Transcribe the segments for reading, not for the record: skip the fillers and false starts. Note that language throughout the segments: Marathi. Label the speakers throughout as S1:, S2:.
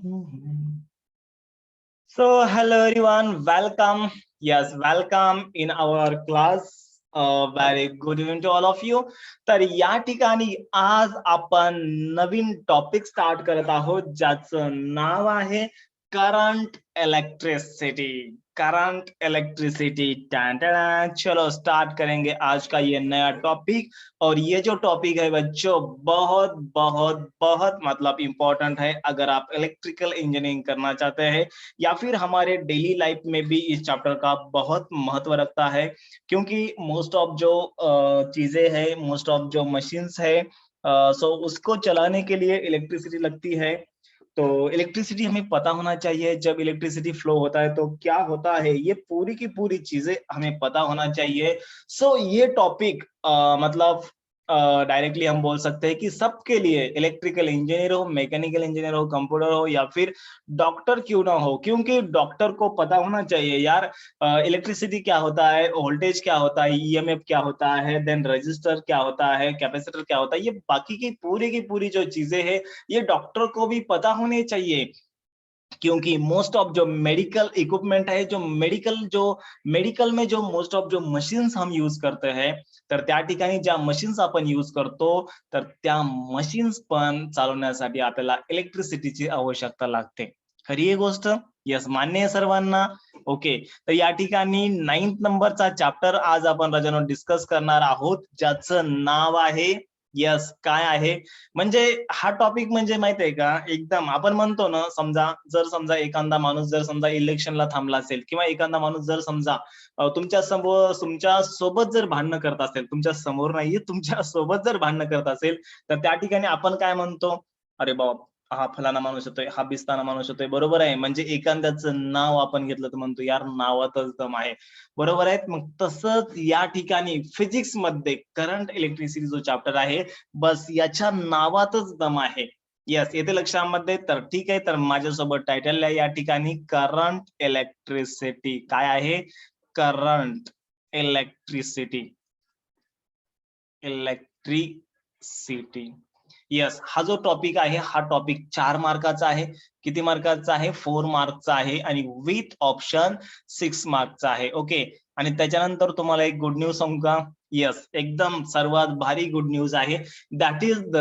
S1: So, hello everyone, welcome. Yes, welcome in our class. Very good evening to all of you. तर या ठिकाणी आज आपण नवीन टॉपिक स्टार्ट करत आहोत ज्याचं नाव आहे करंट इलेक्ट्रिसिटी. Current electricity. चलो स्टार्ट करेंगे आज का ये नया टॉपिक. और ये जो टॉपिक है बच्चों बहुत बहुत बहुत मतलब इम्पोर्टेंट है अगर आप इलेक्ट्रिकल इंजीनियरिंग करना चाहते हैं या फिर हमारे डेली लाइफ में भी इस चैप्टर का बहुत महत्व रखता है क्योंकि मोस्ट ऑफ जो चीजें हैं, मोस्ट ऑफ जो मशीन्स है, सो उसको चलाने के लिए इलेक्ट्रिसिटी लगती है. तो इलेक्ट्रिसिटी हमें पता होना चाहिए. जब इलेक्ट्रिसिटी फ्लो होता है तो क्या होता है, ये पूरी की पूरी चीजें हमें पता होना चाहिए. सो ये टॉपिक मतलब डायरेक्टली हम बोल सकते हैं कि सबके लिए, इलेक्ट्रिकल इंजीनियर हो, मैकेनिकल इंजीनियर हो, कंप्यूटर हो या फिर डॉक्टर क्यों ना हो, क्योंकि डॉक्टर को पता होना चाहिए यार इलेक्ट्रिसिटी क्या होता है, वोल्टेज क्या होता है, ईएमएफ क्या होता है, देन रजिस्टर क्या होता है, कैपेसिटर क्या होता है. ये बाकी की पूरी जो चीजें हैं ये डॉक्टर को भी पता होने चाहिए क्योंकि मोस्ट ऑफ जो मेडिकल इक्विपमेंट है, जो मेडिकल में जो मोस्ट ऑफ जो मशीन्स हम यूज करते हैं तर त्या ठिकाणी ज्या मशीन्स आपण यूज करतो तर त्या मशीन्स पण चालवण्यासाठी आपल्याला इलेक्ट्रिसिटीची आवश्यकता लागते. खरी ही गोष्ट. यस, मान्य आहे सर्वांना. ओके, तर या ठिकाणी 9th नंबरचा चॅप्टर आज आपण राजानो डिस्कस करणार आहोत ज्याचं नाव आहे यस काय आहे. म्हणजे हा टॉपिक म्हणजे माहित आहे का, एकदम आपण म्हणतो ना, समजा एखादा माणूस जर समजा इलेक्शनला थांबला असेल किंवा एखादा माणूस जर समजा तुमच्या सोबत जर भांडणं करत असेल, तुमच्या समोर नाहीये, तुमच्या सोबत जर भांडणं करत असेल तर त्या ठिकाणी आपण काय म्हणतो, अरे बाबा हा फलाना माणूस येतोय, हा बिस्ताना माणूस येतोय. बरोबर आहे. म्हणजे एखाद्याचं नाव आपण घेतलं तर म्हणतो यार नावातच दम आहे. बरोबर आहे. मग तसंच या ठिकाणी फिजिक्स मध्ये करंट इलेक्ट्रिसिटी जो चॅप्टर आहे बस याच्या नावातच दम आहे. यस, येते लक्षामध्ये. तर ठीक आहे, तर माझ्यासोबत टायटल आहे या ठिकाणी करंट इलेक्ट्रिसिटी. काय आहे? Current electricity. इलेक्ट्रिसिटी. यस, हा जो टॉपिक आहे हा टॉपिक 4 मार्काचा आहे. किती मार्काचा आहे? 4 मार्कचा आहे आणि विथ ऑप्शन 6 मार्कचा आहे. ओके, आणि त्याच्यानंतर तुम्हाला एक गुड न्यूज सांगू का? यस, एकदम सर्वात भारी गुड न्यूज आहे. दॅट इज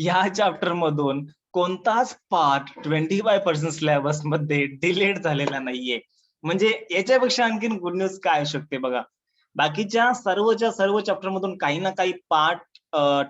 S1: या चॅप्टर मधून कोणताच पार्ट 25% सिलेबस मध्ये डिलीट झालेला नाहीये. म्हणजे याच्यापेक्षा आणखीन गुड न्यूज काय असू शकते बघा. बाकीच्या सर्व चॅप्टर मधून काही ना काही पार्ट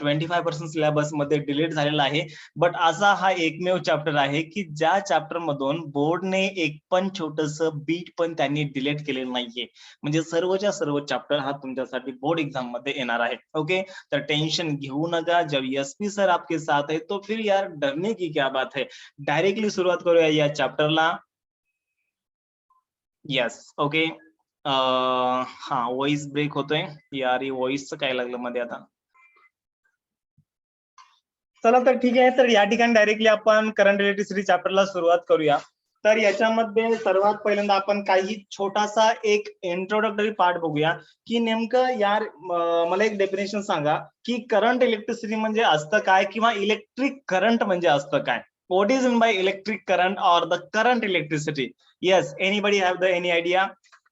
S1: 25% सिलेबस मध्ये डिलीट झालेला आहे. बट असा हा एकमेव चॅप्टर आहे की ज्या चॅप्टर मधून बोर्डने एक पण छोटस बीट पण त्यांनी डिलीट केलेलं नाहीये. म्हणजे सर्व चॅप्टर हा तुमच्यासाठी बोर्ड एग्जाम मध्ये येणार आहे. ओके, तर टेन्शन घेऊ नका. जब एसपी सर आपके साथ है तो फिर यार डरने की क्या बात है. डायरेक्टली सुरुवात करूया या चॅप्टरला. Yes, okay. हा, व्हॉइस ब्रेक होतोय यार. व्हॉइसचं काय लागलं मध्ये आता. चला तर ठीक आहे. तर या ठिकाणी डायरेक्टली आपण करंट इलेक्ट्रिसिटी चॅप्टरला सुरुवात करूया. तर याच्यामध्ये सर्वात पहिल्यांदा आपण काही छोटासा एक इंट्रोडक्टरी पार्ट बघूया की नेमकं यार मला एक डेफिनेशन सांगा की करंट इलेक्ट्रिसिटी म्हणजे असतं काय किंवा इलेक्ट्रिक करंट म्हणजे असतं काय. What is in by electric current or the current electricity. Yes, anybody have the any idea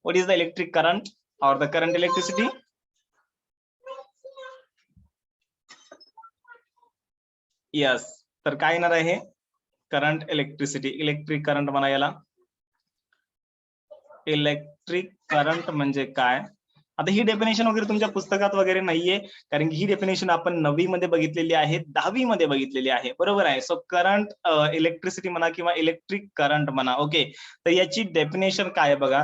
S1: what is the electric current or the current electricity? Yes, तर काय येणार आहे? Current electricity. इलेक्ट्रिक करंट म्हणा याला. इलेक्ट्रिक करंट म्हणजे काय? आता ही डेफिनेशन वगैरे तुमच्या पुस्तकात वगैरे नाहीये कारण की ही डेफिनेशन आपण 9वी मध्ये बघितलेली आहे, 10वी मध्ये बघितलेली आहे. बरोबर आहे. सो करंट इलेक्ट्रिसिटी म्हणा किंवा इलेक्ट्रिक करंट म्हणा. ओके, तर याची डेफिनेशन काय बघा.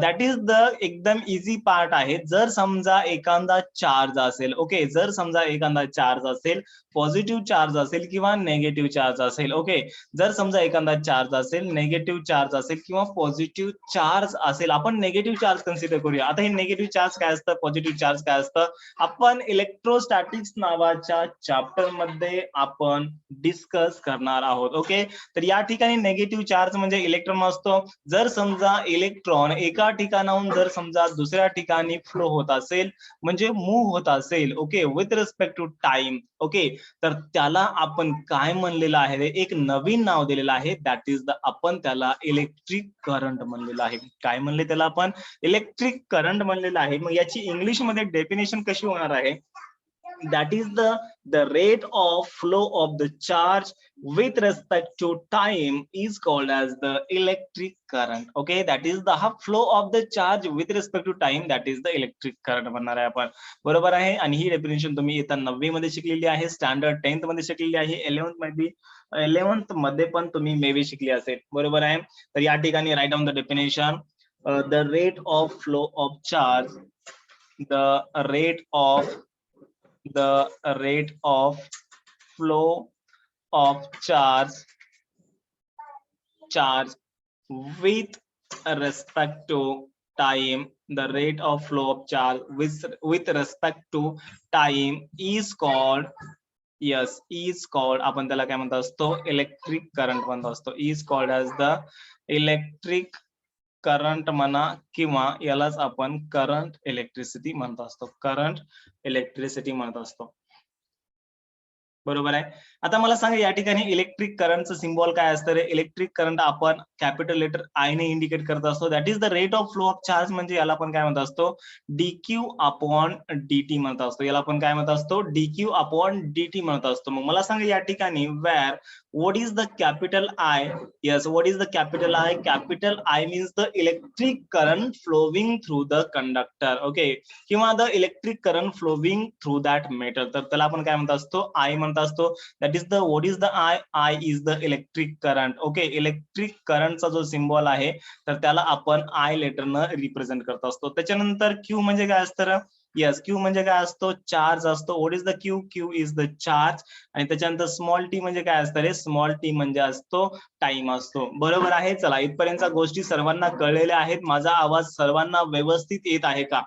S1: दॅट इज द एकदम इझी पार्ट आहे. जर समजा एखादा चार्ज असेल, ओके, जर समजा एखादा चार्ज असेल, पॉझिटिव्ह चार्ज असेल किंवा नेगेटिव्ह चार्ज असेल. ओके, जर समजा एखादा चार्ज असेल, नेगेटिव्ह चार्ज असेल किंवा पॉझिटिव्ह चार्ज असेल, आपण नेगेटिव्ह चार्ज कन्सिडर करूया. आता हे नेगेटिव्ह चार्ज चार्ज काय असतं, पॉझिटिव्ह चार्ज काय असतं, आपण इलेक्ट्रोस्टॅटिक्स नावाच्या चॅप्टर मध्ये आपण डिस्कस करणार आहोत. ओके, तर या ठिकाणी नेगेटिव्ह चार्ज म्हणजे इलेक्ट्रॉन असतो. जर समजा इलेक्ट्रॉन एका ठिकाणाहून जर समजा दुसऱ्या ठिकाणी फ्लो होत असेल, म्हणजे मूव्ह होत असेल, okay, with respect to time, okay, तर त्याला आपण काय म्हणलेलं आहे, एक नवीन नाव दिलेलं आहे, दॅट इज द, आपण त्याला इलेक्ट्रिक करंट म्हणलेलं आहे. काय म्हणले त्याला आपण, इलेक्ट्रिक करंट म्हणलेलं आहे. मग याची इंग्लिश मध्ये डेफिनेशन कशी होणार आहे, that is the rate of flow of the charge with respect to time is called as the electric current. Okay, that is the flow of the charge with respect to time, that is the electric current म्हणणार आहे आपण. बरोबर आहे. आणि ही डेफिनेशन तुम्ही येता 9वी मध्ये शिकलेली आहे, स्टँडर्ड 10th मध्ये शिकलेली आहे, 11th मध्ये पण तुम्ही मे बी शिकली असेल. बरोबर आहे. तर या ठिकाणी write down the definition, the rate of flow of charge, the rate of flow of charge with respect to time, the rate of flow of charge with respect to time is called, yes, is called, आपण त्याला काय म्हणतो असतो, इलेक्ट्रिक करंट म्हणतो असतो, is called as the electric current म्हणा, किंवा यालाच आपण करंट इलेक्ट्रिसिटी म्हणतो असतो, करंट इलेक्ट्रिसिटी म्हणत असतो. बरोबर आहे. आता मला सांगा या ठिकाणी इलेक्ट्रिक करंटचं सिम्बॉल काय असतं रे, इलेक्ट्रिक करंट आपण कॅपिटल लेटर आय ने इंडिकेट करत असतो, that is the rate of flow of charge, म्हणजे याला आपण काय म्हणत असतो, डीक्यू अपॉन डीटी म्हणत असतो, याला आपण काय म्हणत असतो, डीक्यू अपॉन डीटी म्हणत असतो. मग मला सांगा या ठिकाणी wear what is the capital I, yes, what is the capital I, capital I means the electric current flowing through the conductor, okay, किंवा the electric current flowing through that metal, तर त्याला आपण काय म्हणत असतो, I म्हणत असतो. that is the, what is the I is the electric current, okay, electric करंटचा जो सिम्बॉल आहे तर त्याला आपण I लेटर न रिप्रेझेंट करत असतो. त्याच्यानंतर Q म्हणजे काय असतं, यस, क्यू म्हणजे काय असतो, चार्ज असतो. What is the Q, Q is the charge. आणि त्याच्यानंतर स्मॉल टी म्हणजे काय असतं रे, स्मॉल टी म्हणजे असतो टाइम असतो. बरोबर आहे. चला, इथपर्यंत गोष्टी सर्वांना कळलेल्या आहेत. माझा आवाज सर्वांना व्यवस्थित येत आहे का?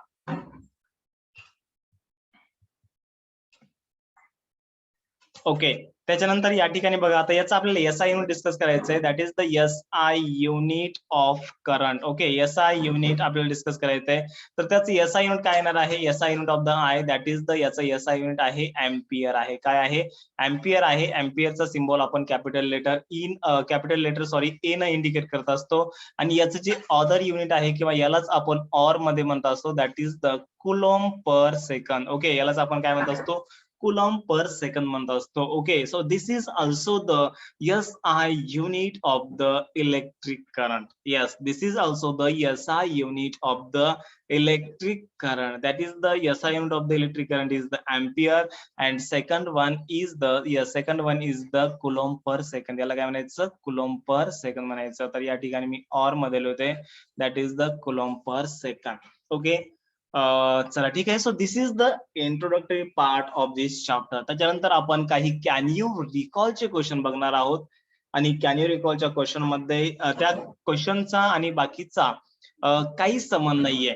S1: ओके. त्याच्यानंतर या ठिकाणी बघा, आता याचा आपल्याला एसआय युनिट डिस्कस करायचं आहे. That is the SI unit of current. Okay, SI unit आपल्याला डिस्कस करायचं आहे. तर त्याचं एसआय युनिट काय येणार आहे, SI unit of the I, that is the, याचं एसआय युनिट आहे एम्पियर आहे. काय आहे, एम्पियर आहे. एम्पियरचा सिम्बॉल आपण कॅपिटल लेटर सॉरी ए न इंडिकेट करत असतो. आणि याचं जे अदर युनिट आहे किंवा यालाच आपण ऑर मध्ये म्हणत असतो, that is the Coulomb per second. Okay, यालाच आपण काय म्हणत असतो, coulomb per second म्हणत असतो. Okay, so this is also the SI unit of the electric current. Yes, this is also the SI unit of the electric current. That is the SI unit of the electric current is the ampere, and second one is the coulomb per second. याला काय म्हणायचं, coulomb per second म्हणायचं. तर या ठिकाणी मी और मध्ये लिहिते, that is the coulomb per second. Okay, चला ठीक आहे. So this is the introductory part of this chapter. त्याच्यानंतर आपण काही कॅन यू रिकॉलचे क्वेश्चन बघणार आहोत. आणि कॅन यू रिकॉलच्या क्वेश्चन मध्ये त्या क्वेश्चनचा आणि बाकीचा काही संबंध नाहीये.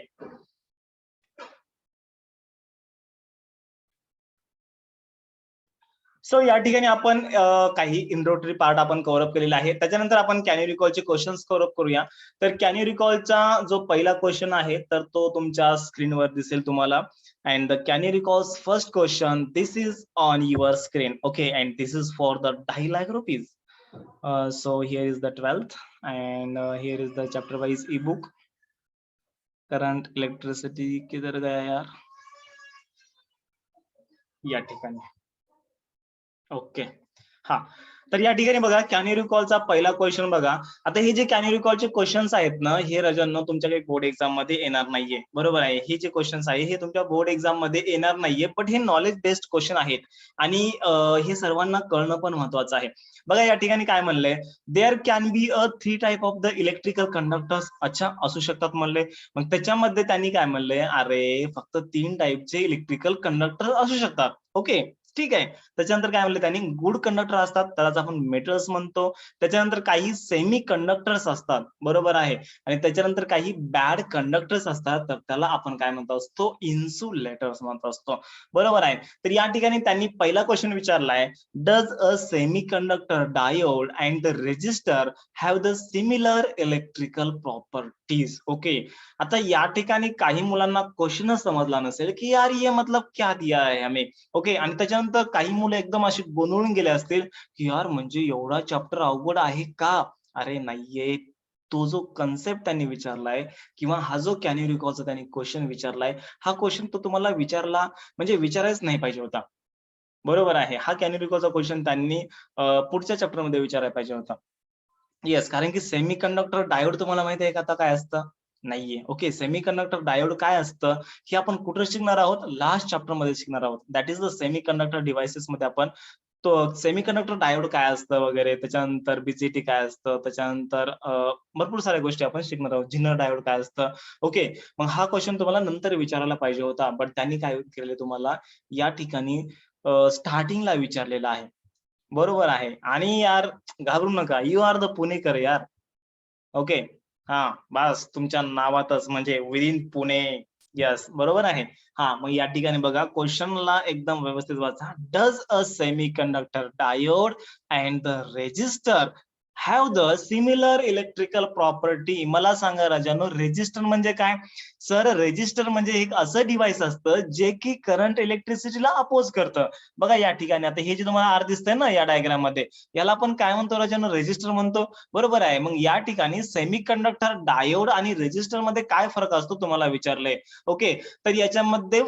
S1: सो या ठिकाणी आपण काही इंट्रोडक्टरी पार्ट आपण कव्हर अप केलेला आहे. त्याच्यानंतर आपण कॅन यू रिकॉलचे क्वेश्चन्स कव्हर अप करूया. तर कॅन यू रिकॉलचा जो पहिला क्वेश्चन आहे तर तो तुमच्या स्क्रीनवर दिसेल तुम्हाला. And the can you recall first question, this is on your screen, okay, and this is for the 2 lakh rupees. So here is the 12th, and here is the chapter wise ebook. Current electricity किधर गया यार, या ठिकाणी. ओके, हा. तर या ठिकाणी बघा, कॅन यू रिकॉलचा पहिला क्वेश्चन बघा. आता हे जे कॅन यू रिकॉलचे क्वेश्चन्स आहेत ना, हे रजन तुमच्या काही बोर्ड एक्झाम मध्ये येणार नाहीये. बरोबर आहे. हे जे क्वेश्चन्स आहे हे तुमच्या बोर्ड एक्झाम मध्ये येणार नाहीये, पण हे नॉलेज बेस्ड क्वेश्चन आहेत. आणि हे सर्वांना कळणं पण महत्वाचं आहे. बघा या ठिकाणी काय म्हणलंय, there can be a 3 type of the electrical conductors. अच्छा, असू शकतात म्हणले. मग त्याच्यामध्ये त्यांनी काय म्हणलंय, अरे फक्त 3 टाइपचे इलेक्ट्रिकल कंडक्टर असू शकतात. ओके, ठीक आहे. त्याच्यानंतर काय म्हणलं त्यांनी गुड कंडक्टर असतात, त्यालाच आपण मेटल्स म्हणतो. त्याच्यानंतर काही सेमी कंडक्टर्स असतात, बरोबर आहे. आणि त्याच्यानंतर काही बॅड कंडक्टर्स असतात, तर त्याला आपण काय म्हणत असतो, इन्सुलेटर्स म्हणत असतो. बरोबर आहे. तर या ठिकाणी त्यांनी पहिला क्वेशन विचारलाय, does a semiconductor diode and the resistor have the similar electrical properties? Okay. आता या ठिकाणी काही मुलांना क्वेश्चनच समजला नसेल, की यार ये मतलब क्या दिया है हमें? ओके. आणि त्याच्यानंतर काही मुलं एकदम अशी गोंधळून गेले असतील, की यार म्हणजे एवढा चॅप्टर अवघड आहे का? अरे नाहीये. तो जो कन्सेप्ट त्यांनी विचारलाय किंवा हा जो कॅन यू रिकॉलचा त्यांनी क्वेशन विचारलाय, हा क्वेशन तो तुम्हाला विचारला म्हणजे विचारायच नाही पाहिजे होता. बरोबर आहे. हा कॅन यू रिकॉलचा क्वेशन त्यांनी पुढच्या चॅप्टरमध्ये विचारायला पाहिजे होता. येस, कारण की सेमीकंडक्टर डायोड तुम्हाला माहिती आहे का आता काय असतं? नाहीये. ओके, सेमीकंडक्टर डायोड काय असतं? हे आपण कुठं शिकणार आहोत? लास्ट चॅप्टरमध्ये शिकणार आहोत. दॅट इस द सेमीकंडक्टर डिव्हाइसेसमध्ये आपण तो सेमीकंडक्टर डायोड काय असतं वगैरे, त्याच्यानंतर बीजेटी काय असतं, त्याच्यानंतर भरपूर साऱ्या गोष्टी आपण शिकणार आहोत. झिनर डायोड काय असतं? ओके. मग हा क्वेशन तुम्हाला नंतर विचारायला पाहिजे होता. बट त्यांनी काय केलेलं तुम्हाला या ठिकाणी स्टार्टिंगला विचारलेलं आहे. बरोबर आहे. आणि यार घाबरू नका. यू आर द पुणेकर यार. ओके. हां, बास तुमच्या नावातच म्हणजे विदिन पुणे. येस, बरोबर आहे. हां, मग या ठिकाणी बघा क्वेशनला एकदम व्यवस्थित वाचा. Does a semiconductor diode and the resistor have the similar electrical property? मला सांगा राजांनो, रेझिस्टर म्हणजे काय? सर रेझिस्टर म्हणजे एक असं डिव्हाइस असतं, जे की करंट इलेक्ट्रिसिटीला अपोज करतं. बघा या ठिकाणी आता हे जे तुम्हाला आर दिसतंय ना या डायग्राममध्ये, याला आपण काय म्हणतो राजांनो? रेझिस्टर म्हणतो. बरोबर आहे. मग या ठिकाणी सेमीकंडक्टर डायोड आणि रेझिस्टर मध्ये काय फरक असतो तुम्हाला विचारलंय. ओके. तर याच्यामध्ये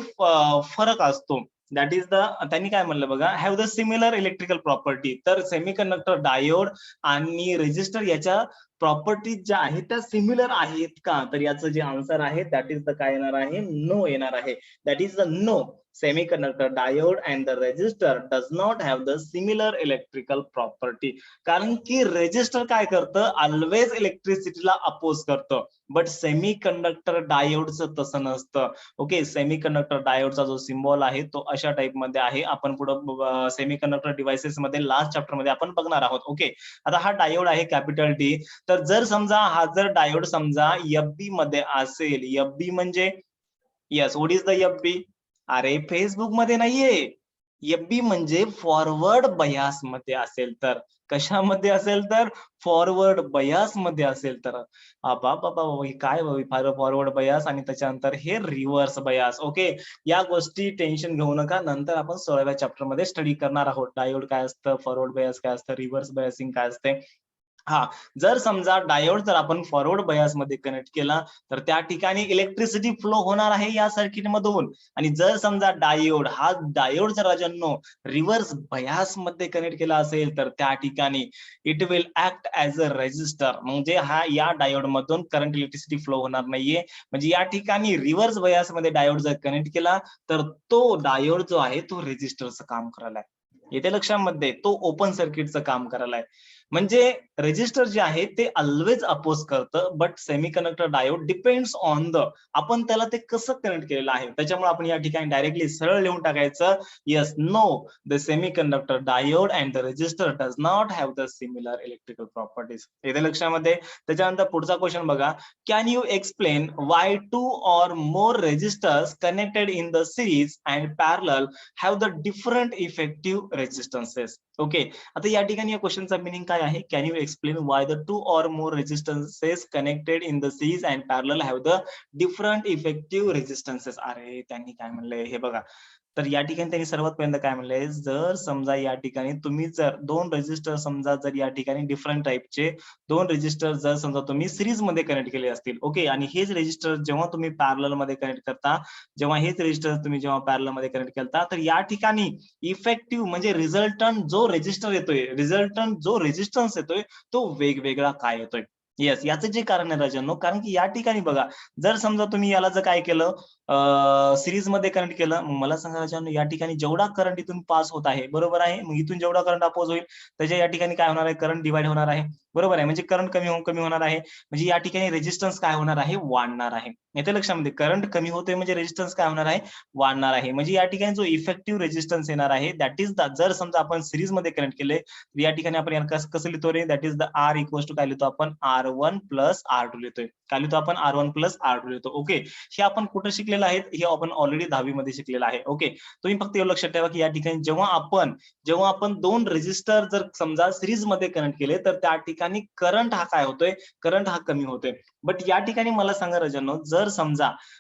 S1: फरक असतो. दॅट इज द त्यांनी काय म्हणलं बघा, have the similar electrical property. तर सेमीकंडक्टर डायोड आणि रेझिस्टर याच्या प्रॉपर्टीज ज्या आहेत त्या सिमिलर आहेत का? तर याचं जे आन्सर आहे दॅट इज द काय येणार आहे? नो येणार आहे. That is the no. Semiconductor diode and the resistor does not have the similar electrical property. कारण की रेजिस्टर काय करतं? ऑलवेज इलेक्ट्रिसिटीला अपोज करतं. बट सेमीकंडक्टर डायोडचं तसं नसतं. ओके, सेमीकंडक्टर डायोडचा जो सिम्बॉल आहे तो अशा टाइप मध्ये आहे. आपण पुढे सेमीकंडक्टर डिव्हाइसेस मध्ये लास्ट चॅप्टर मध्ये आपण बघणार आहोत. ओके. आता हा डायोड आहे कॅपिटल डी. तर जर समजा हा जर डायोड समजा एफबी मध्ये असेल, एफबी म्हणजे yes, what is the FB? अरे Facebook मध्ये नाहीये. एफबी म्हणजे फॉरवर्ड बयास मध्ये असेल तर. कशामध्ये असेल तर? फॉरवर्ड बयास मध्ये असेल तर. बाबा हे काय फॉरवर्ड बयास आणि त्याच्यानंतर हे रिव्हर्स बयास. ओके. या गोष्टी टेन्शन घेऊ नका. नंतर आपण 16व्या चॅप्टर मध्ये स्टडी करणार आहोत. डायोड काय असतं, फॉरवर्ड बयास काय असतं, रिव्हर्स बयासिंग काय असते. हां, जर समजा डायोड जर आपण फॉरवर्ड बायसमध्ये कनेक्ट केला, तर त्या ठिकाणी इलेक्ट्रिसिटी फ्लो होणार आहे या सर्किटमधून. आणि जर समजा हा डायोड जर राजांनो रिव्हर्स बायसमध्ये कनेक्ट केला असेल, तर त्या ठिकाणी it will act as a resistor. म्हणजे या डायोडमधून करंट इलेक्ट्रिसिटी फ्लो होणार नाहीये. म्हणजे या ठिकाणी रिव्हर्स बायसमध्ये डायोड जर कनेक्ट केला, तर तो डायोड जो आहे तो रेझिस्टरचं काम करायलाय. येते लक्षामध्ये? तो ओपन सर्किटचं काम करायलाय. म्हणजे रेजिस्टर जे आहे ते ऑलवेज अपोज करतं, but semiconductor diode depends on the आपण त्याला ते कसं कनेक्ट केलेलं आहे. त्याच्यामुळे आपण या ठिकाणी डायरेक्टली सरळ लिहून टाकायचं, yes, no, the semiconductor diode and the resistor does not have the similar electrical properties. येते लक्षामध्ये? त्याच्यानंतर पुढचा क्वेश्चन बघा. Can you explain why two or more resistors connected in the series and parallel have the different effective resistances? Okay. आता या ठिकाणी या क्वेश्चनचा मीनिंग काय आहे? Can you explain why the two or more resistances connected in the series and parallel have the different effective resistances? अरे त्यांनी काय म्हणलंय हे बघा. तर या ठिकाणी त्यांनी सर्वात पहिल्यांदा काय म्हणलंय, जर समजा या ठिकाणी तुम्ही जर 2 रेजिस्टर समजा जर या ठिकाणी डिफरंट टाइपचे 2 रेजिस्टर जर समजा तुम्ही सीरीज मध्ये कनेक्ट केले असतील, ओके, आणि हेच रेजिस्टर जेव्हा तुम्ही पॅरलल मध्ये कनेक्ट करता, जेव्हा हेच रेजिस्टर तुम्ही जेव्हा पॅरलल मध्ये कनेक्ट करता, तर या ठिकाणी इफेक्टिव्ह म्हणजे रिझल्टंट जो रेजिस्टर येतोय, रिझल्टंट जो रेजिस्टन्स येतोय, तो वेगवेगळा काय येतोय? येस, याचं जे कारण आहे राजांनो, कारण की या ठिकाणी बघा, जर समजा तुम्ही याला जर काय केलं, सीरीज मध्ये कनेक्ट केलं, मग मला सांगा राजांनो, या ठिकाणी जेवढा करंट इथून पास होत आहे, बरोबर आहे, मग इथून जेवढा करंट अपोज होईल, त्याच्या या ठिकाणी काय होणार आहे? करंट डिवाइड होणार आहे. बरोबर आहे. म्हणजे करंट कमी होणार आहे. म्हणजे या ठिकाणी रेझिस्टन्स काय होणार आहे? वाढणार आहे. येते लक्षामध्ये करंट कमी होतोय म्हणजे रेझिस्टन्स काय होणार आहे? वाढणार आहे. म्हणजे या ठिकाणी जो इफेक्टिव्ह रेझिस्टन्स येणार आहे दॅट इज द जर समजा आपण सीरीजमध्ये कनेक्ट केले तर या ठिकाणी आपण याला कसं लिहितो रे? That is the R equals to काय लिहितो आपण? R1 प्लस R2 लिहितोय. काय लिहितो आपण? R1 प्लस R2 लिहितो. ओके. हे आपण कुठे शिकलेलं आहे? हे आपण ऑलरेडी 10वी मध्ये शिकलेलं आहे. ओके. तुम्ही फक्त एवढं लक्षात ठेवा की या ठिकाणी जेव्हा आपण दोन रेझिस्टर जर समजा सीरीजमध्ये कनेक्ट केले तर त्या ठिकाणी करंट हा काय होतोय? करंट हा कमी होतोय. बट या ठिकाणी मला सांगा राजांनो,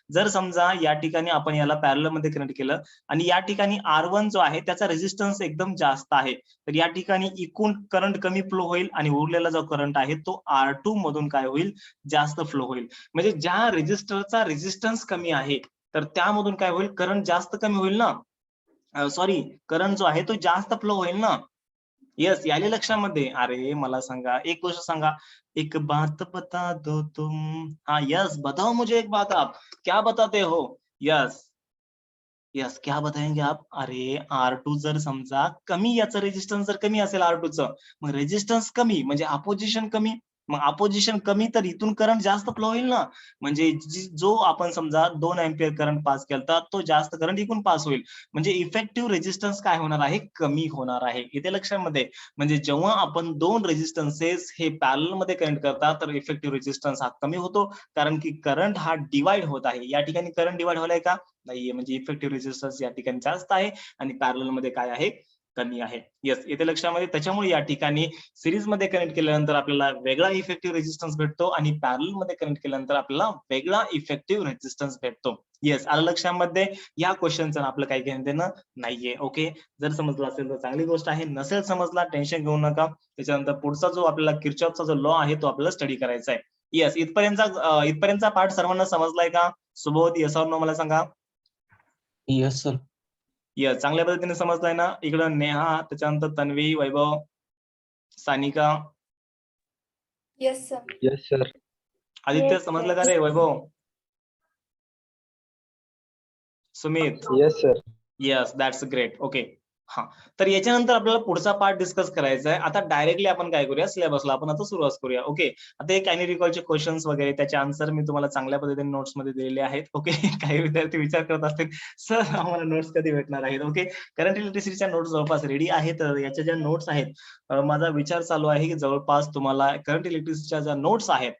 S1: जर समजा या ठिकाणी आपण याला पॅरलल मध्ये कनेक्ट केलं आणि या ठिकाणी R1 जो आहे त्याचा रेझिस्टन्स एकदम जास्त आहे, तर या ठिकाणी एकूण करंट कमी फ्लो होईल आणि उरलेला जो करंट आहे तो R2 मधून काय होईल? जास्त फ्लो होईल. म्हणजे ज्या रेझिस्टरचा रेझिस्टन्स कमी आहे तर त्यामधून काय होईल? करंट जास्त कमी होईल ना. सॉरी, करंट जो आहे तो जास्त फ्लो होईल ना. येस, याले लक्षामध्ये. अरे मला सांगा, एक गोष्ट सांगा, एक बात बता दो तुम. हाँ यस, बताओ मुझे एक बात आप. क्या बताते हो? यस. यस, क्या बताएंगे आप? अरे R2 जर समजा कमी याचं रेझिस्टन्स जर कमी असेल R2चं, मग रेझिस्टन्स कमी म्हणजे अपोजिशन कमी. मग अपोजिशन कमी तर इथून करंट जास्त फ्लो होईल ना. म्हणजे जो आपण समजा 2 अँपिअर करंट पास केलता, तो जास्त करंट इकडून पास होईल. म्हणजे इफेक्टिव्ह रेझिस्टन्स काय होणार आहे? कमी होणार आहे. इथे लक्षामध्ये म्हणजे जेव्हा आपण 2 रेझिस्टन्सेस हे पॅरललमध्ये कनेक्ट करतात, तर इफेक्टिव्ह रेझिस्टन्स हा कमी होतो. कारण की करंट हा डिव्हाइड होत आहे. या ठिकाणी करंट डिव्हाइड होलाय का? नाहीये. म्हणजे इफेक्टिव्ह रेझिस्टन्स या ठिकाणी जास्त आहे आणि पॅरलल मध्ये काय आहे? कमी आहे. येस, येथे लक्षामध्ये. त्याच्यामुळे या ठिकाणी सीरीज मध्ये कनेक्ट केल्यानंतर आपल्याला वेगळा इफेक्टिव्ह रेझिस्टन्स भेटतो आणि पॅरलल मध्ये कनेक्ट केल्यानंतर आपल्याला वेगळा इफेक्टिव्ह रेझिस्टन्स भेटतो. येस, आलं लक्षामध्ये. या क्वेश्चनचं आपलं काही घेणं देणं नाहीये. ओके. जर समजलं असेल तर चांगली गोष्ट आहे. नसेल समजला टेन्शन घेऊ नका. त्याच्यानंतर पुढचा जो आपल्याला किर्चॉफचा जो लॉ आहे तो आपल्याला स्टडी करायचा आहे. येस, इथपर्यंतचा पार्ट सर्वांना समजलाय का? सुबोध, येस ऑर नो मला सांगा.
S2: Yes sir.
S1: येस, चांगल्या पद्धतीने समजलाय ना. इकडं नेहा, त्याच्यानंतर Tanvi, Vaibhav, Sanika,
S3: yes sir.
S2: Yes sir.
S1: Aditya
S3: Yes,
S1: समजलं का
S3: sir.
S1: रे? Vaibhav, Sumit.
S2: Yes sir.
S1: Yes, that's great. Okay. हा, तर याच्यानंतर आपल्याला पुढचा पार्ट डिस्कस करायचा आहे. आता डायरेक्टली आपण काय करूया? सिलेबसला आपण आता सुरुवात करूया. ओके. आता हे कॅनी रिकॉलचे क्वेश्चन्स वगैरे त्याचे आन्सर मी तुम्हाला चांगल्या पद्धतीने नोट्स मध्ये दिलेले आहेत. ओके. काही विद्यार्थी विचार करत असतील, सर आम्हाला नोट्स कधी भेटणार आहेत? ओके. करंट इलेक्ट्रिसिटीच्या नोट्स जवळपास रेडी आहेत. याच्या ज्या नोट्स आहेत, माझा विचार चालू आहे की जवळपास तुम्हाला करंट इलेक्ट्रिसिटीच्या ज्या नोट्स आहेत,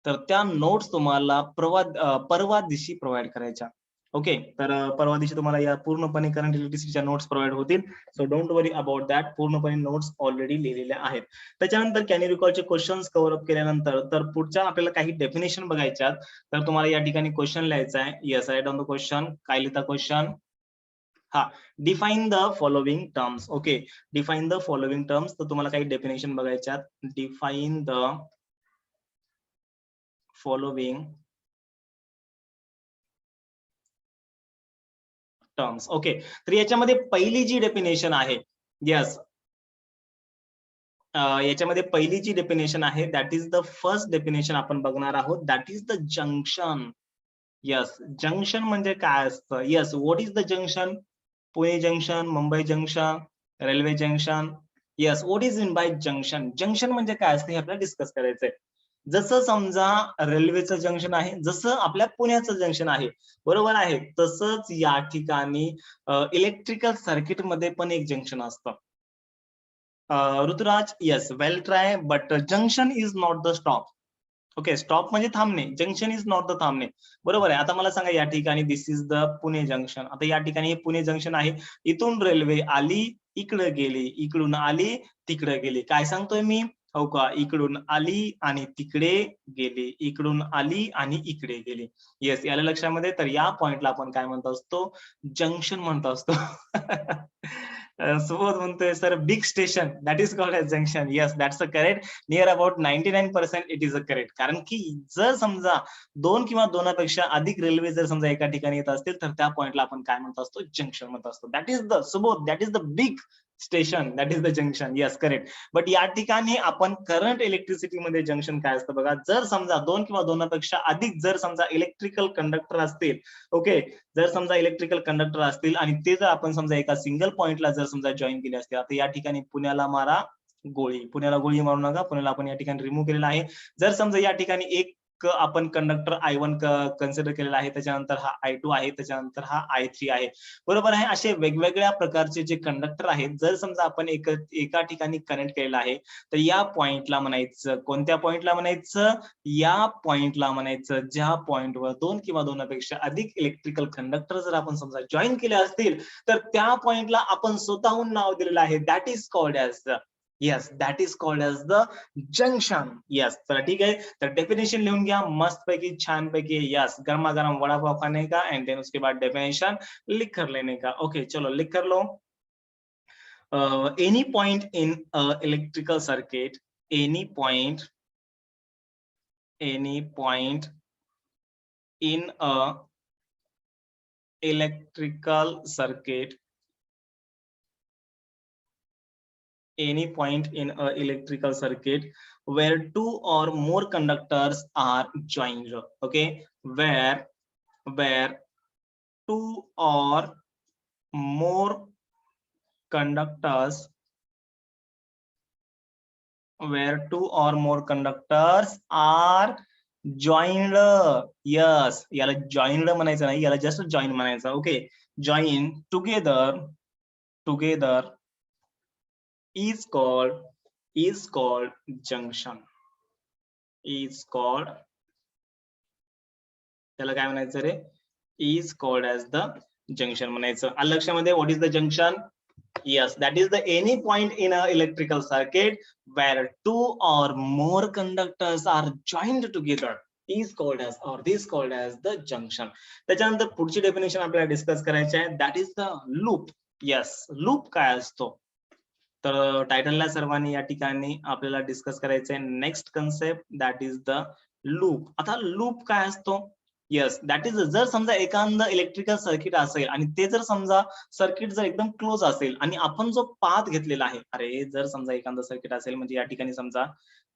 S1: तर त्या नोट्स तुम्हाला परवा दिवशी प्रोव्हाइड करायच्या. ओके. तर परवा दिवशी तुम्हाला या पूर्णपणे करंट इलेक्ट्रिसिटीच्या नोट्स प्रोव्हाइड होतील. So don't worry about that. पूर्णपणे नोट्स ऑलरेडी लिहिलेल्या आहेत. त्याच्यानंतर कॅनी रिकॉलचे क्वेश्चन्स कव्हर अप केल्यानंतर तर पुढच्या आपल्याला काही डेफिनेशन बघायच्यात. तर तुम्हाला या ठिकाणी क्वेश्चन लिहायचा आहे. Yes, write on the question. काय लिहिता क्वेश्चन? हा, define the following terms. Okay. Define the following terms. तर तुम्हाला काही डेफिनेशन बघायच्यात. Define the following terms. Okay. तर याच्यामध्ये पहिली जी डेफिनेशन आहे, येस, याच्यामध्ये पहिली जी डेफिनेशन आहे that is the first definition आपण बघणार आहोत. That is the junction. Yes, junction म्हणजे काय असतं? Yes, what is the junction? Pune junction, Mumbai junction, railway junction. Yes, what is in bye junction? Junction म्हणजे काय असतं हे आपल्याला डिस्कस करायचंय. जसं समजा रेल्वेचं जंक्शन आहे, जसं आपल्या पुण्याचं जंक्शन आहे, बरोबर आहे, तसंच या ठिकाणी इलेक्ट्रिकल सर्किट मध्ये पण एक जंक्शन असतं. Ruturaj, yes, well try, but junction is not the stop. Okay. Stop म्हणजे थांबणे, जंक्शन इज नॉट द थांबणे. बरोबर आहे. आता मला सांगा, या ठिकाणी this is the Pune junction. आता या ठिकाणी हे पुणे जंक्शन आहे. इथून रेल्वे आली, इकडे गेली, इकडून आली, तिकडे गेली. काय सांगतोय मी? हो का? इकडून आली आणि तिकडे गेली, इकडून आली आणि इकडे गेली. येस, याला लक्षामध्ये. तर या पॉइंटला आपण काय म्हणतो असतो? जंक्शन म्हणतो असतो. सुबोध म्हणतोय sir big station that is called as junction. Yes, that's a correct. Near about 99% it is a correct. कारण की जर समजा 2 किंवा 2पेक्षा अधिक रेल्वे जर समजा एका ठिकाणी येत असतील तर त्या पॉइंटला आपण काय म्हणतो असतो? जंक्शन म्हणतो असतो. That is the Subodh, that is the big station, that is the junction. Yes, correct. But या ठिकाणी आपण करंट इलेक्ट्रिसिटी मध्ये जंक्शन काय असतं बघा. जर समजा 2 किंवा 2पेक्षा अधिक जर समजा इलेक्ट्रिकल कंडक्टर असतील, ओके, जर समजा इलेक्ट्रिकल कंडक्टर असतील आणि ते जर आपण समजा एका सिंगल पॉइंटला जर समजा जॉईन केले असते, आता या ठिकाणी पुण्याला मारा, गोळी. पुण्याला गोळी मारू नका, पुण्याला आपण या ठिकाणी रिमूव्ह केलेला आहे. जर समजा या ठिकाणी एक आपण कंडक्टर I1 कन्सिडर केलेला आहे, त्याच्यानंतर हा I2 आहे, त्याच्यानंतर हा I3 आहे, बरोबर आहे. असे वेगवेगळ्या प्रकारचे जे कंडक्टर आहेत, जर समजा आपण एका ठिकाणी कनेक्ट केलेला आहे, तर या पॉइंटला म्हणायचं, कोणत्या पॉइंटला म्हणायचं, या पॉइंटला म्हणायचं ज्या पॉइंटवर 2 किंवा 2पेक्षा अधिक इलेक्ट्रिकल कंडक्टर जर आपण समजा जॉईन केले असतील, तर त्या पॉइंटला आपण स्वतःहून नाव दिलेलं आहे, that is called as the, yes, that is called as the junction. Yes, चला ठीक आहे. तर डेफिनेशन लिहून घ्या मस्त पैकी, छान पैकी. यस, गर्मा गर्म वड़ा पाव खाने का एंड देन उसके बाद डेफिनेशन लिख कर लेने का. ओके, चलो लिख कर low. Any point in electrical circuit, any point in a electrical circuit, any point in a electrical circuit where two or more conductors are joined. Okay, where two or more conductors are joined. Yes, याला joined म्हणायचं नाही, याला just join म्हणायचं. Okay, join together is called junction. Is called, त्याला काय म्हणायचं रे, is called as the junction म्हणायचं. आलं लक्षामध्ये, what is the junction? Yes, that is the any point in a electrical circuit where two or more conductors are joined together is called as, or this called as the junction. त्याच्यानंतर पुढची डेफिनेशन आपल्याला डिस्कस करायची आहे, that is the loop. Yes, loop काय असतो, तर टायटलला सर्वांनी या ठिकाणी आपल्याला डिस्कस करायचं आहे next concept, that is the loop. आता लूप काय असतो, येस, दॅट इज, जर समजा एखादं इलेक्ट्रिकल सर्किट असेल आणि ते जर समजा सर्किट जर एकदम क्लोज असेल आणि आपण जो पाथ घेतलेला आहे, अरे जर समजा एखादं सर्किट असेल, म्हणजे या ठिकाणी समजा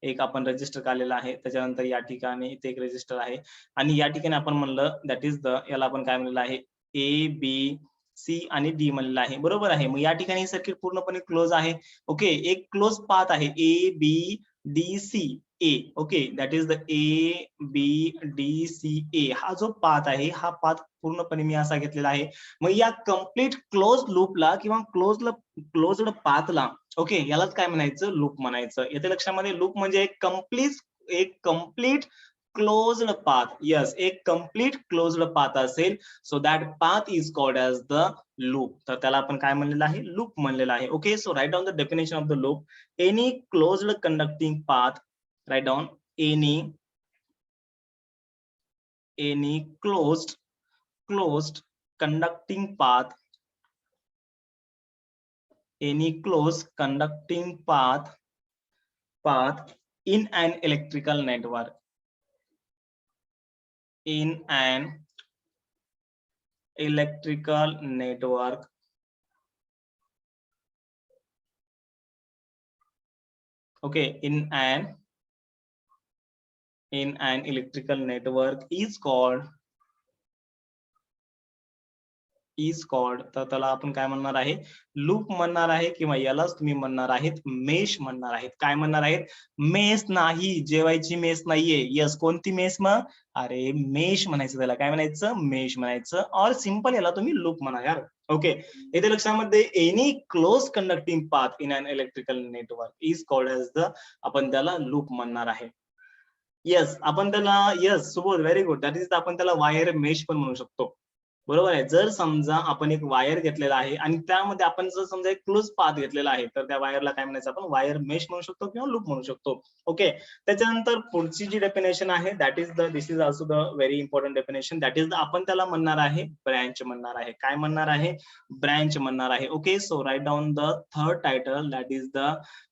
S1: एक आपण रजिस्टर काढलेला आहे, त्याच्यानंतर या ठिकाणी इथे एक रजिस्टर आहे आणि या ठिकाणी आपण म्हणलं दॅट इज द, याला आपण काय म्हणलेलं आहे, A B C आणि D म्हणलेलं आहे, बरोबर आहे. मग या ठिकाणी सर्किट पूर्णपणे क्लोज आहे. ओके, एक क्लोज पाथ आहे ABDCA. Okay, that is the ABDCA. हा जो पाथ आहे, हा पाथ पूर्णपणे मी असा घेतलेला आहे. मग या कम्प्लीट क्लोज लूपला किंवा क्लोज्ड पाथला, ओके, यालाच काय म्हणायचं, लूप म्हणायचं. येते लक्षामध्ये, लूप म्हणजे एक कम्प्लीट क्लोज्ड पाथ. यस, एक कम्प्लीट क्लोज्ड पाथ असेल, so that path is called as the loop. तर त्याला आपण काय म्हणलेलं आहे, लूप म्हणलेलं आहे. Okay, so write down the definition of the loop. Any closed conducting path, write down, any closed conducting path, any closed conducting path in an electrical network, in an electrical network, okay, in an electrical network is called, तर त्याला आपण काय म्हणणार आहे, लूप म्हणणार आहे, किंवा यालाच तुम्ही म्हणणार आहेत मेश म्हणणार आहेत. काय म्हणणार आहेत, मेश नाही, जेवायची मेश नाहीये. यस, कोणती मेश मग, अरे मेश म्हणायचं, त्याला काय म्हणायचं, मेश म्हणायचं, और सिंपल याला तुम्ही लूप म्हणा यार. ओके, येथे लक्षामध्ये any close conducting path in an electrical network is called as the, आपण त्याला लूप म्हणणार आहे. येस, आपण त्याला, yes Subodh, very good, that is, आपण त्याला वायर मेश पण म्हणू शकतो, बरोबर आहे. जर समजा आपण एक वायर घेतलेला आहे आणि त्यामध्ये आपण जर समजा एक क्लोज पाथ घेतलेला आहे, तर त्या वायरला काय म्हणायचं, आपण वायर मेश म्हणू शकतो किंवा लूप म्हणू शकतो. ओके, त्याच्यानंतर पुढची जी डेफिनेशन आहे, that is the, this is also the very important definition, that is the, आपण त्याला म्हणणार आहे ब्रँच म्हणणार आहे. काय म्हणणार आहे, ब्रँच म्हणणार आहे. Okay, so write down the third title, that is the,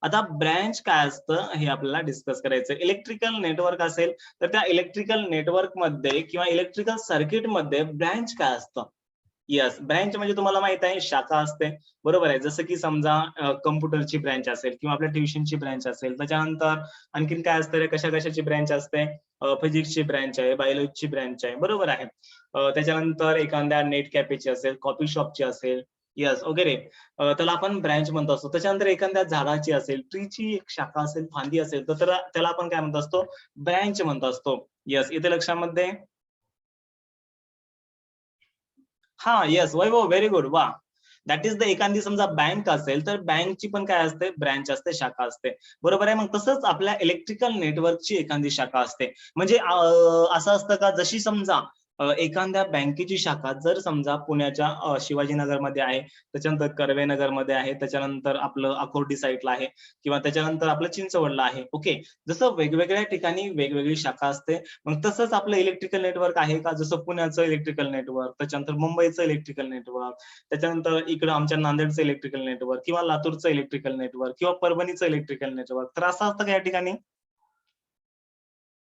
S1: आता ब्रँच काय असतं हे आपल्याला डिस्कस करायचं. इलेक्ट्रिकल नेटवर्क असेल तर त्या इलेक्ट्रिकल नेटवर्क मध्ये किंवा इलेक्ट्रिकल सर्किट मध्ये ब्रँच काय असतं. यस, ब्रँच म्हणजे तुम्हाला माहित आहे, शाखा असते, बरोबर आहे. जसं की समजा कम्प्युटरची ब्रँच असेल किंवा आपल्या ट्युशनची ब्रँच असेल, त्याच्यानंतर आणखीन काय असतं, कशाची ब्रँच असते, फिजिक्सची ब्रँच आहे, बायोलॉजीची ब्रँच आहे, बरोबर आहे. त्याच्यानंतर एखाद्या नेट कॅफेची असेल, कॉफी शॉपची असेल, येस ओके रे. त्याला आपण ब्रँच म्हणत असतो. त्याच्यानंतर एखाद्या झाडाची असेल, ट्रीची एक शाखा असेल, फांदी असेल, तर त्याला आपण काय म्हणत असतो? ब्रँच म्हणत असतो. येस, इथे लक्षामध्ये. हा येस वैभव व्हेरी गुड. वा, दॅट इज द एखादी समजा बँक असेल तर बँकची पण काय असते? ब्रँच असते, शाखा असते. बरोबर आहे. मग तसंच आपल्या इलेक्ट्रिकल नेटवर्कची एखादी शाखा असते. म्हणजे असं असतं का, जशी समजा एखाद्या बँकेची शाखा जर समजा पुण्याच्या शिवाजीनगरमध्ये आहे, त्याच्यानंतर कर्वेनगरमध्ये आहे, त्याच्यानंतर आपलं अकोर्डी साईडला आहे, किंवा त्याच्यानंतर आपलं चिंचवडला आहे. ओके, जसं वेगवेगळ्या ठिकाणी वेगवेगळी शाखा असते. मग तसंच आपलं इलेक्ट्रिकल नेटवर्क आहे का, जसं पुण्याचं इलेक्ट्रिकल नेटवर्क, त्याच्यानंतर मुंबईचं इलेक्ट्रिकल नेटवर्क, त्याच्यानंतर इकडं आमच्या नांदेडचं इलेक्ट्रिकल नेटवर्क, किंवा लातूरचं इलेक्ट्रिकल नेटवर्क, किंवा परभणीचं इलेक्ट्रिकल नेटवर्क. तर असं असतं का या ठिकाणी?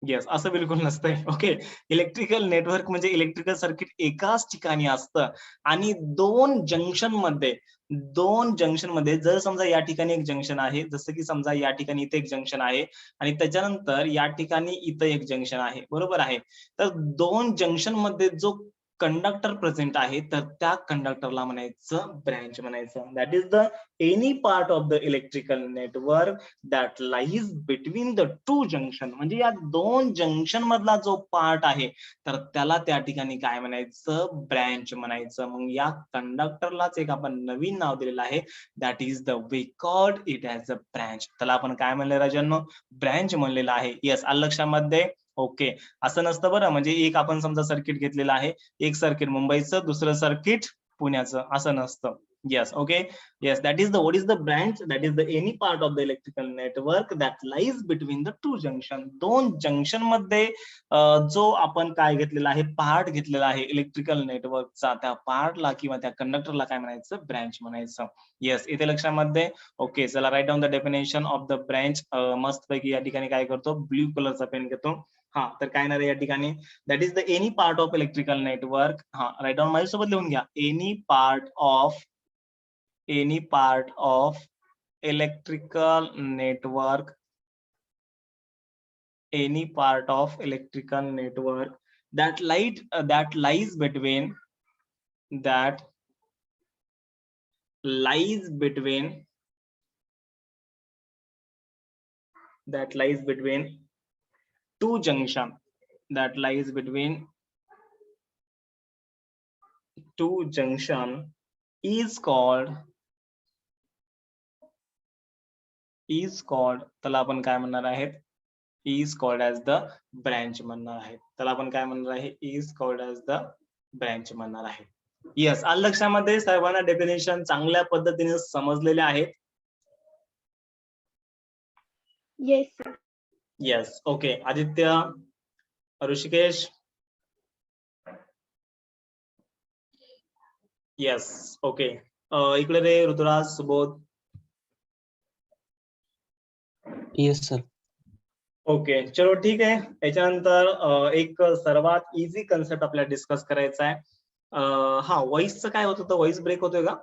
S1: येस, असं बिलकुल नसतंय. ओके, इलेक्ट्रिकल नेटवर्क म्हणजे इलेक्ट्रिकल सर्किट एकाच ठिकाणी असतं आणि दोन जंक्शन मध्ये जर समजा या ठिकाणी एक जंक्शन आहे, जसं की समजा या ठिकाणी इथे एक जंक्शन आहे आणि त्याच्यानंतर या ठिकाणी इथं एक जंक्शन आहे, बरोबर आहे. तर दोन जंक्शन मध्ये जो कंडक्टर प्रेझेंट आहे, तर त्या कंडक्टरला म्हणायचं ब्रँच म्हणायचं. That is the any part of the electrical network that lies between the two junction. म्हणजे या दोन जंक्शन मधला जो पार्ट आहे, तर त्याला त्या ठिकाणी काय म्हणायचं? ब्रँच म्हणायचं. मग या कंडक्टरलाच एक आपण नवीन नाव दिलेलं आहे, that is the we called it as a branch. त्याला आपण काय म्हणले राजांनो? ब्रँच म्हणलेलं आहे. येस, आलं लक्षामध्ये. ओके, असं नसतं बरं. म्हणजे एक आपण समजा सर्किट घेतलेलं आहे, एक सर्किट मुंबईचं, दुसरं सर्किट पुण्याचं, असं नसतं. Yes okay. Yes, that is the what is the branch? That is the any part of the electrical network that lies between the two junction. दोन जंक्शन मध्ये जो आपण काय घेतलेला आहे? पार्ट घेतलेला आहे इलेक्ट्रिकल नेटवर्कचा, त्या पार्टला किंवा त्या कंडक्टरला काय म्हणायचं? ब्रँच म्हणायचं. येस, इथे लक्षामध्ये. ओके, चला write down the definition of the branch. मस्त पैकी या ठिकाणी काय करतो? ब्ल्यू कलरचा पेन घेतो. हा, तर काय येणार आहे या ठिकाणी? That is the any part of electrical network. हा, राईट डाऊन माझ्यासोबत लिहून घ्या. Any part of electrical network, any part of electrical network that lies between two junction, is called त्याला आपण काय म्हणणार आहेत? is called as the branch म्हणणार आहे. त्याला आपण काय म्हणणार आहे? is called as the branch म्हणणार आहे. येस, आलं लक्षामध्ये. सर्वांना डेफिनेशन चांगल्या पद्धतीने समजलेले आहेत.
S3: Yes
S1: yes okay. Aditya, Rishikesh. Yes okay. इकडे रे Rituraj, Subodh.
S2: Yes sir.
S1: Okay, चलो ठीक आहे. याच्यानंतर एक सर्वात इझी कन्सेप्ट आपल्याला डिस्कस करायचा आहे. हा, व्हॉइसचं काय होत होतं? व्हॉइस ब्रेक होतोय का?